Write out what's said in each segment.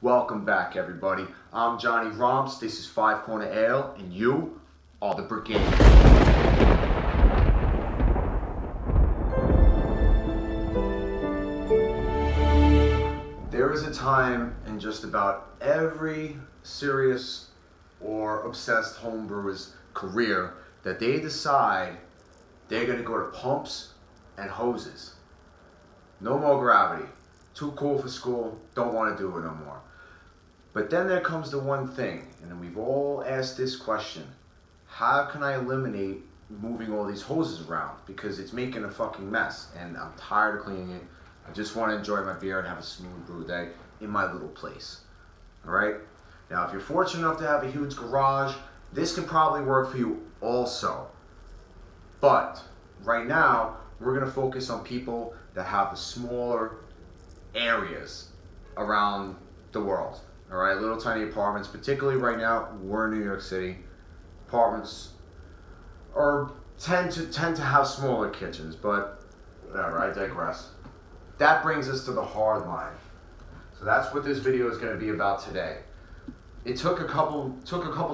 Welcome back, everybody. I'm Johnny Romps. This is Five Corner Ale, and you are the brigadier. There is a time in just about every serious or obsessed homebrewer's career that they decide they're going to go to pumps and hoses. No more gravity. Too cool for school. Don't want to do it no more. But then there comes the one thing, and we've all asked this question: how can I eliminate moving all these hoses around? Because it's making a fucking mess, and I'm tired of cleaning it. I just want to enjoy my beer and have a smooth brew day in my little place. All right? Now, if you're fortunate enough to have a huge garage, this can probably work for you also. But right now, we're going to focus on people that have the smaller areas around the world. All right, little tiny apartments, particularly right now, we're in New York City. Apartments tend to have smaller kitchens, but whatever, I digress. That brings us to the hard line. So that's what this video is going to be about today. It took a couple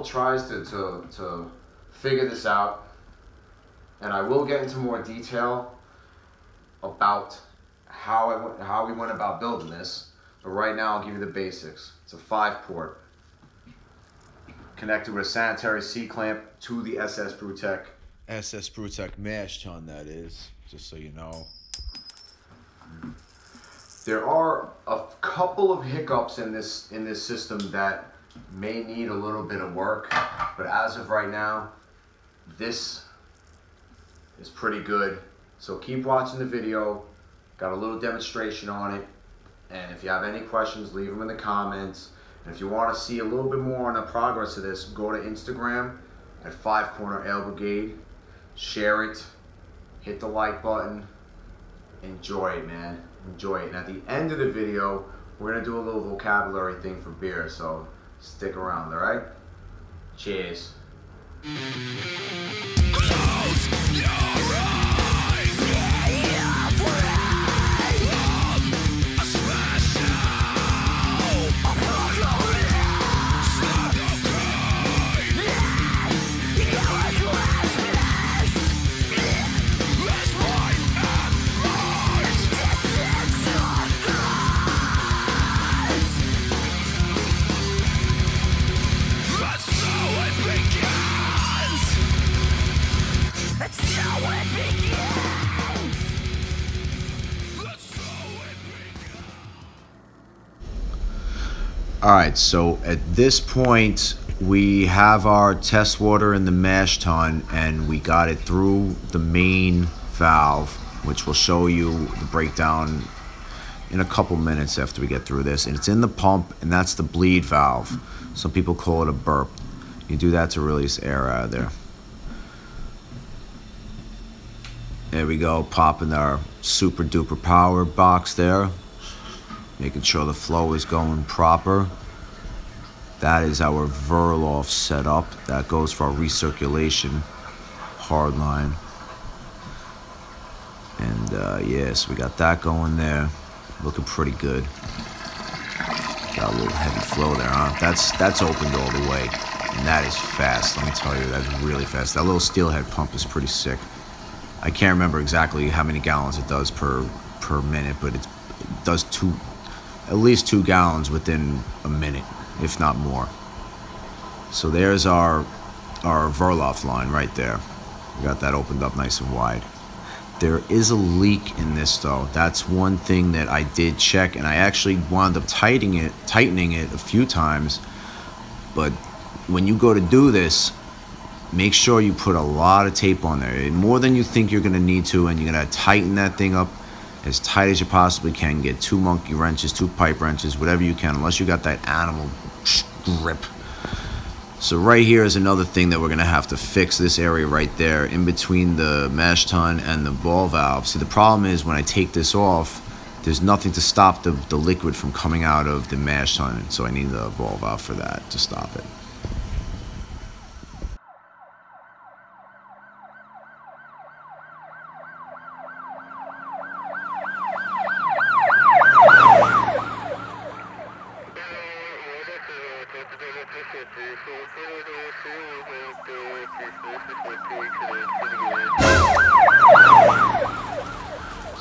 tries to figure this out, and I will get into more detail about how we went about building this. But right now, I'll give you the basics. It's a 5-port connected with a sanitary C-clamp to the SS Brewtech. SS Brewtech mash tun, that is, just so you know. There are a couple of hiccups in this system that may need a little bit of work, but as of right now, this is pretty good. So keep watching the video. Got a little demonstration on it. And if you have any questions, leave them in the comments. And if you want to see a little bit more on the progress of this, go to Instagram at 5 Corner Ale Brigade. Share it. Hit the like button. Enjoy it, man. Enjoy it. And at the end of the video, we're going to do a little vocabulary thing for beer. So stick around, all right? Cheers. Close your eyes. All right, so at this point, we have our test water in the mash tun, and we got it through the main valve, which will show you the breakdown in a couple minutes after we get through this. And it's in the pump, and that's the bleed valve. Some people call it a burp. You do that to release air out of there. There we go, popping our super duper power box there. Making sure the flow is going proper. That is our Verloff setup. That goes for our recirculation hardline. And yes, we got that going there. Looking pretty good. Got a little heavy flow there, huh? That's opened all the way. And that is fast, let me tell you. That's really fast. That little steelhead pump is pretty sick. I can't remember exactly how many gallons it does per minute, but it does at least 2 gallons within a minute, if not more. So there's our Verloff line right there. We got that opened up nice and wide. There is a leak in this though. That's one thing that I did check, and I actually wound up tightening it a few times. But when you go to do this, make sure you put a lot of tape on there, more than you think you're gonna need to, and you're gonna tighten that thing up as tight as you possibly can. Get 2 monkey wrenches, 2 pipe wrenches, whatever you can, unless you got that animal grip. So right here is another thing that we're gonna have to fix, this area right there in between the mash tun and the ball valve. See, the problem is when I take this off, there's nothing to stop the liquid from coming out of the mash tun, so I need the ball valve for that to stop it.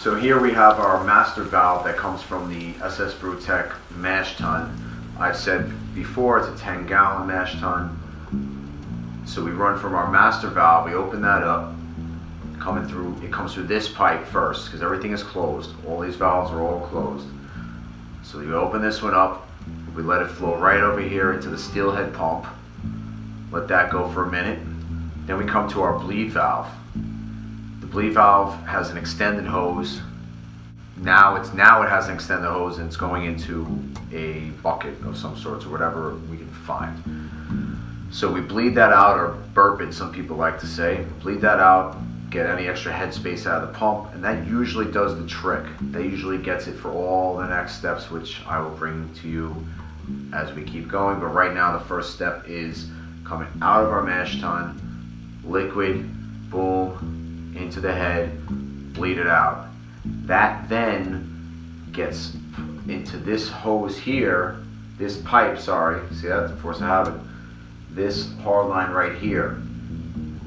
So here we have our master valve that comes from the SS Brewtech mash tun. I've said before it's a 10-gallon mash tun. So we run from our master valve, we open that up, it comes through this pipe first because everything is closed. All these valves are all closed. So you open this one up, we let it flow right over here into the steelhead pump. Let that go for a minute. Then we come to our bleed valve. The bleed valve has an extended hose. Now it has an extended hose and it's going into a bucket of some sorts or whatever we can find. So we bleed that out, or burp it, some people like to say. Bleed that out, get any extra headspace out of the pump, and that usually does the trick. That usually gets it for all the next steps, which I will bring to you as we keep going. But right now the first step is coming out of our mash tun, liquid, boom, into the head, bleed it out. That then gets into this hose here, this pipe, sorry, see that, the force of habit, this hard line right here.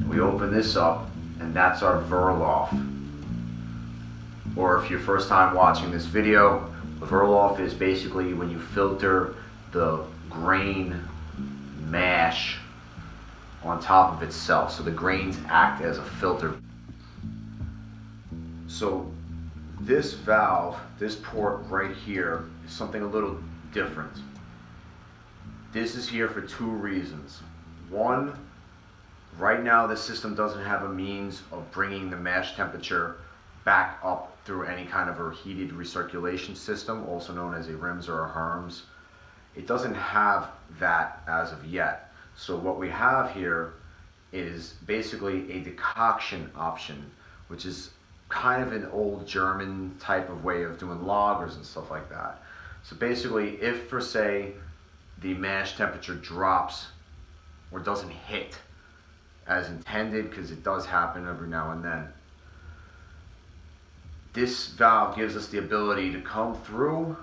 We open this up and that's our Verloff. Or if you're first time watching this video, the Verloff is basically when you filter the grain mash on top of itself. So the grains act as a filter. So this valve, this port right here, is something a little different. This is here for two reasons. One, right now this system doesn't have a means of bringing the mash temperature back up through any kind of a heated recirculation system, also known as a RIMS or a HERMS. It doesn't have that as of yet. So what we have here is basically a decoction option, which is kind of an old German type of way of doing lagers and stuff like that. So basically, if for say the mash temperature drops or doesn't hit as intended, because it does happen every now and then, this valve gives us the ability to come through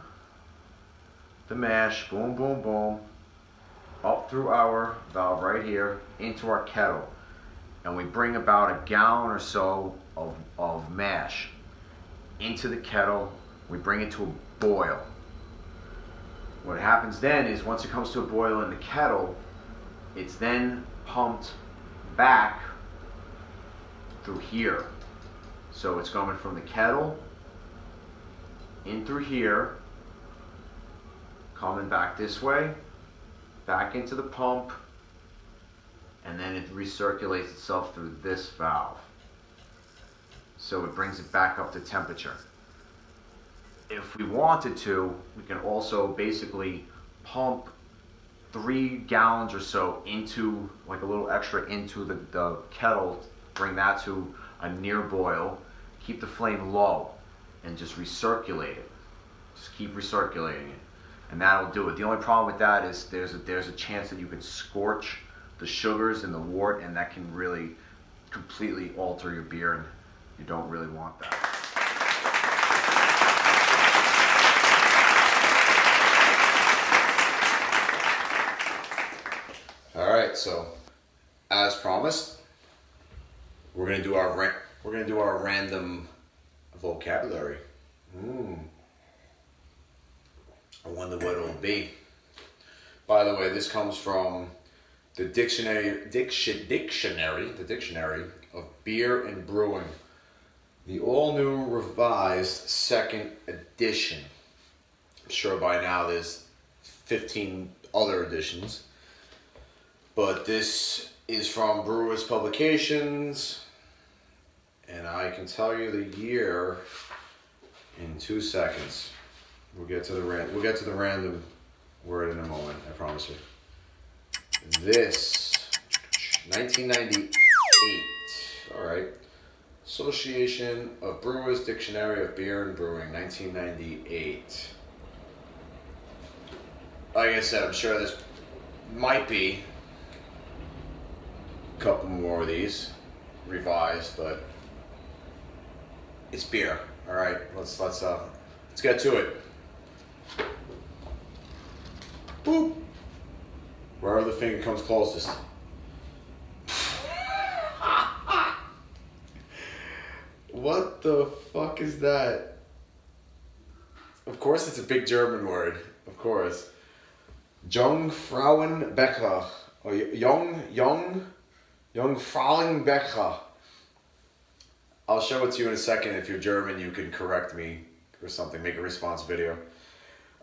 the mash, boom, boom, boom, up through our valve right here into our kettle, and we bring about a gallon or so of mash into the kettle. We bring it to a boil. What happens then is once it comes to a boil in the kettle, it's then pumped back through here. So it's going from the kettle in through here, coming back this way, back into the pump, and then it recirculates itself through this valve. So it brings it back up to temperature. If we wanted to, we can also basically pump 3 gallons or so into, like a little extra into the kettle, bring that to a near boil, keep the flame low, and just recirculate it. Just keep recirculating it, and that'll do it. The only problem with that is there's a chance that you could scorch the sugars in the wort, and that can really completely alter your beer, and you don't really want that. All right, so as promised, we're gonna do our random vocabulary. I wonder what it'll be. By the way, this comes from the dictionary of beer and brewing, the all-new revised 2nd edition. I'm sure by now there's 15 other editions, but this is from Brewers Publications, and I can tell you the year in 2 seconds. We'll get to the random word in a moment, I promise you. This, 1998. All right. Association of Brewers Dictionary of Beer and Brewing, 1998. Like I said, I'm sure this might be a couple more of these revised, but it's beer. All right, let's get to it. Boop. Wherever the finger comes closest. What the fuck is that? Of course it's a big German word. Of course. Jungfrauenbecher. Or Jungfrauenbecher. I'll show it to you in a second. If you're German, you can correct me or something. Make a response video.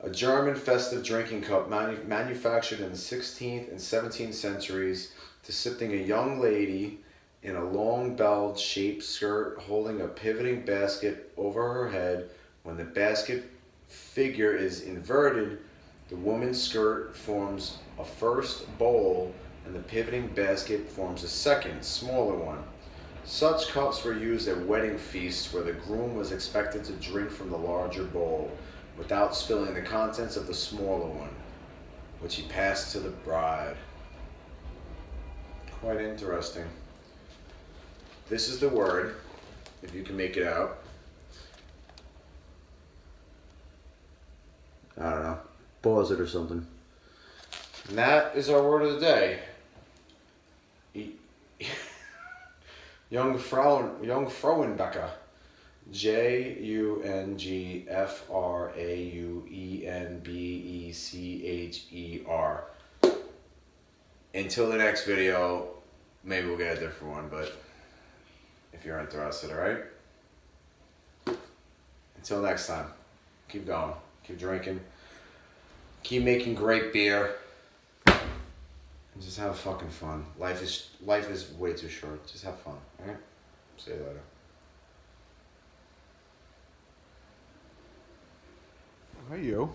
A German festive drinking cup manufactured in the 16th and 17th centuries, depicting a young lady in a long belled shaped skirt holding a pivoting basket over her head. When the basket figure is inverted, the woman's skirt forms a first bowl and the pivoting basket forms a second, smaller one. Such cups were used at wedding feasts where the groom was expected to drink from the larger bowl without spilling the contents of the smaller one, which he passed to the bride. Quite interesting. This is the word, if you can make it out. I don't know. Pause it or something. And that is our word of the day. Jungfrauenbecher. Jungfrauenbecher. Until the next video, maybe we'll get a different one, but if you're interested, alright? Until next time, keep going, keep drinking, keep making great beer, and just have fucking fun. Life is way too short. Just have fun, alright? See you later. Hey, you.